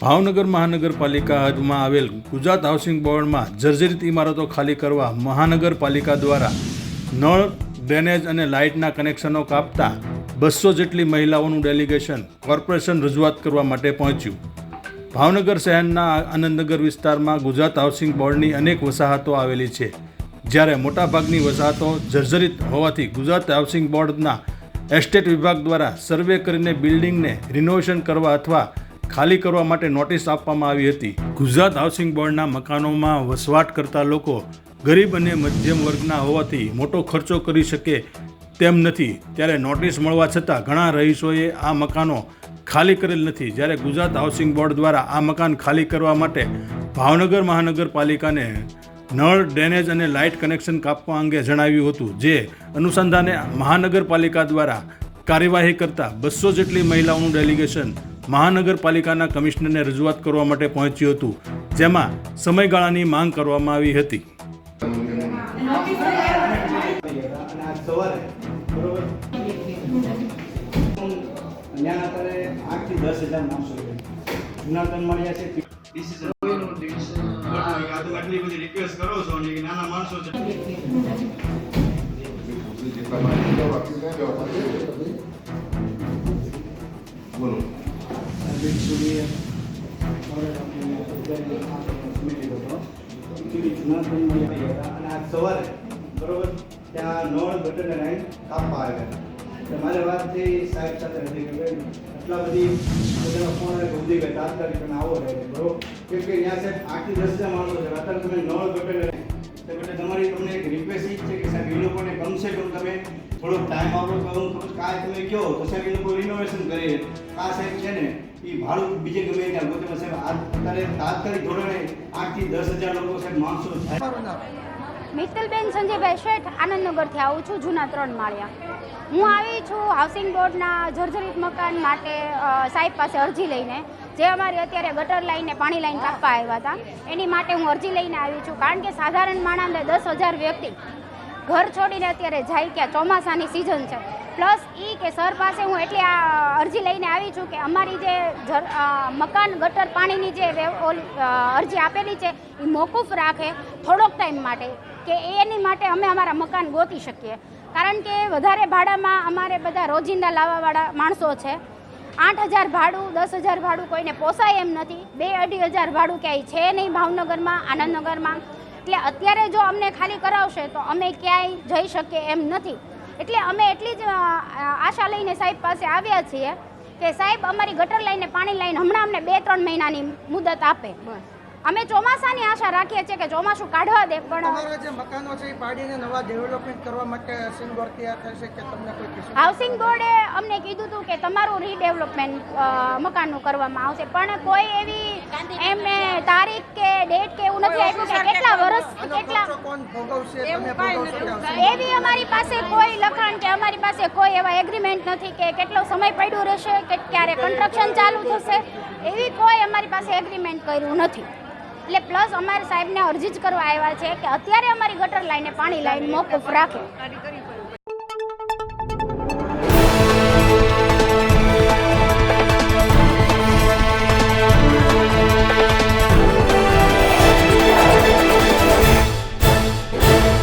ભાવનગર મહાનગરપાલિકા હદમાં આવેલ ગુજરાત હાઉસિંગ બોર્ડમાં જર્જરિત ઇમારતો ખાલી કરવા મહાનગરપાલિકા દ્વારા નળ, ડ્રેનેજ અને લાઇટના કનેક્શનો કાપતા 200 જેટલી મહિલાઓનું ડેલિગેશન કોર્પોરેશન રજૂઆત કરવા માટે પહોંચ્યું. ભાવનગર શહેરના આનંદનગર વિસ્તારમાં ગુજરાત હાઉસિંગ બોર્ડની અનેક વસાહતો આવેલી છે, જ્યારે મોટાભાગની વસાહતો જર્જરિત હોવાથી ગુજરાત હાઉસિંગ બોર્ડના એસ્ટેટ વિભાગ દ્વારા સર્વે કરીને બિલ્ડિંગને રિનોવેશન કરવા અથવા ખાલી કરવા માટે નોટિસ આપવામાં આવી હતી. ગુજરાત હાઉસિંગ બોર્ડના મકાનોમાં વસવાટ કરતા લોકો ગરીબ અને મધ્યમ વર્ગના હોવાથી મોટો ખર્ચો કરી શકે તેમ નથી, ત્યારે નોટિસ મળવા છતાં ઘણા રહીશોએ આ મકાનો ખાલી કરેલ નથી. જ્યારે ગુજરાત હાઉસિંગ બોર્ડ દ્વારા આ મકાન ખાલી કરવા માટે ભાવનગર મહાનગરપાલિકાને નળ, ડ્રેનેજ અને લાઇટ કનેક્શન કાપવા અંગે જણાવ્યું હતું, જે અનુસંધાને મહાનગરપાલિકા દ્વારા કાર્યવાહી કરતા 200 જેટલી મહિલાઓનું ડેલિગેશન મહાનગરપાલિકાના કમિશનરને રજૂઆત કરવા માટે પહોંચ્યું હતું, જેમાં સમયગાળાની માંગ કરવામાં આવી હતી. બોલો સવારે બરોબર ત્યાં નળ બટન લાઈન કાપવા આવ્યા. મારે વાત થઈ સાહેબ સાથે હતી કે આટલા બધી ફોન ઉધી ગયા તાત્કાલિક તમે આવો રહે બરોબર, કેમ કે ત્યાં સાહેબ 8 થી 10 માણસો છે. અત્યારે તમે નળ બટન એટલે તમારી તમને એક રિક્વેસ્ટ એ છે કે સાહેબ એ લોકોને કમસે કમ તમે થોડોક ટાઈમ આપો તો હું કાંઈ તમે કહો તો સાહેબ એ લોકો રિનોવેશન કરે. આ સાહેબ છે ને એ ભાડું બીજે ગમે ત્યાં ગોતે સાહેબ અત્યારે તાત્કાલિક ધોરણે 8 થી 10,000 લોકો સાહેબ માણસો થાય. મિત્તલબેન સંજયભાઈ શેઠ આનંદનગરથી આવું છું, જૂના 3 માળિયા. હું આવી છું હાઉસિંગ બોર્ડના જર્જરિત મકાન માટે સાહેબ પાસે અરજી લઈને, જે અમારી અત્યારે ગટર લાઈન ને પાણી લાઈન કાપવા આવ્યા હતા એની માટે હું અરજી લઈને આવી છું. કારણ કે સાધારણ માણસને 10,000 વ્યક્તિ ઘર છોડીને અત્યારે જાય કે ચોમાસાની સિઝન છે. પ્લસ કે સર પાસે હું એટલી આ અરજી લઈને આવી છું કે અમારી જે મકાન ગટર પાણીની જે અરજી આપેલી છે એ મોકૂફ રાખે થોડોક ટાઈમ માટે, કે એની માટે અમે અમારા મકાન ગોતી શકીએ. કારણ કે વધારે ભાડામાં અમારે બધા રોજિંદા લાવવાવાળા માણસો છે. 8,000 ભાડું, 10,000 ભાડું કોઈને પોસાય એમ નથી. 2-2,500 ભાડું ક્યાંય છે નહીં ભાવનગરમાં, આનંદનગરમાં. એટલે અત્યારે જો અમને ખાલી કરાવશે તો અમે ક્યાંય જઈ શકીએ એમ નથી. એટલે અમે એટલી જ આશા લઈને સાહેબ પાસે આવ્યા છીએ કે સાહેબ અમારી ગટર લાઈને પાણી લાઈને હમણાં અમને 2-3 મહિનાની મુદત આપે. અમે ચોમાસાની આશા રાખીએ છીએ કે ચોમાસું કાઢવા દે, પણ તમારા જે મકાનો છે એ પાડીને નવા ડેવલપમેન્ટ કરવા માટે હાઉસિંગ બોર્ડ તૈયાર થશે કે તમને કોઈ કિસ્સો? હાઉસિંગ બોર્ડે અમને કીધું હતું કે તમારું રીડેવલપમેન્ટ મકાનનું કરવામાં આવશે, પણ કોઈ એવી એમને તારીખ કે ડેટ કે એવું નથી આપ્યું કે કેટલા વર્ષ કેટલા કોણ ભોગવશે, તમે ભોગવશો? એવી અમારી પાસે કોઈ લખાણ કે અમારી પાસે કોઈ એવા એગ્રીમેન્ટ નથી કે કેટલો સમય પડ્યો રહેશે કે ક્યારે કન્સ્ટ્રક્શન ચાલુ થશે, એવી કોઈ અમારી પાસે એગ્રીમેન્ટ કર્યું નથી. એટલે પ્લસ અમારે સાહેબને અરજી જ કરવા આવ્યા છે કે અત્યારે અમારી ગટર લાઈને પાણી લાઈન મોકૂફ રાખે.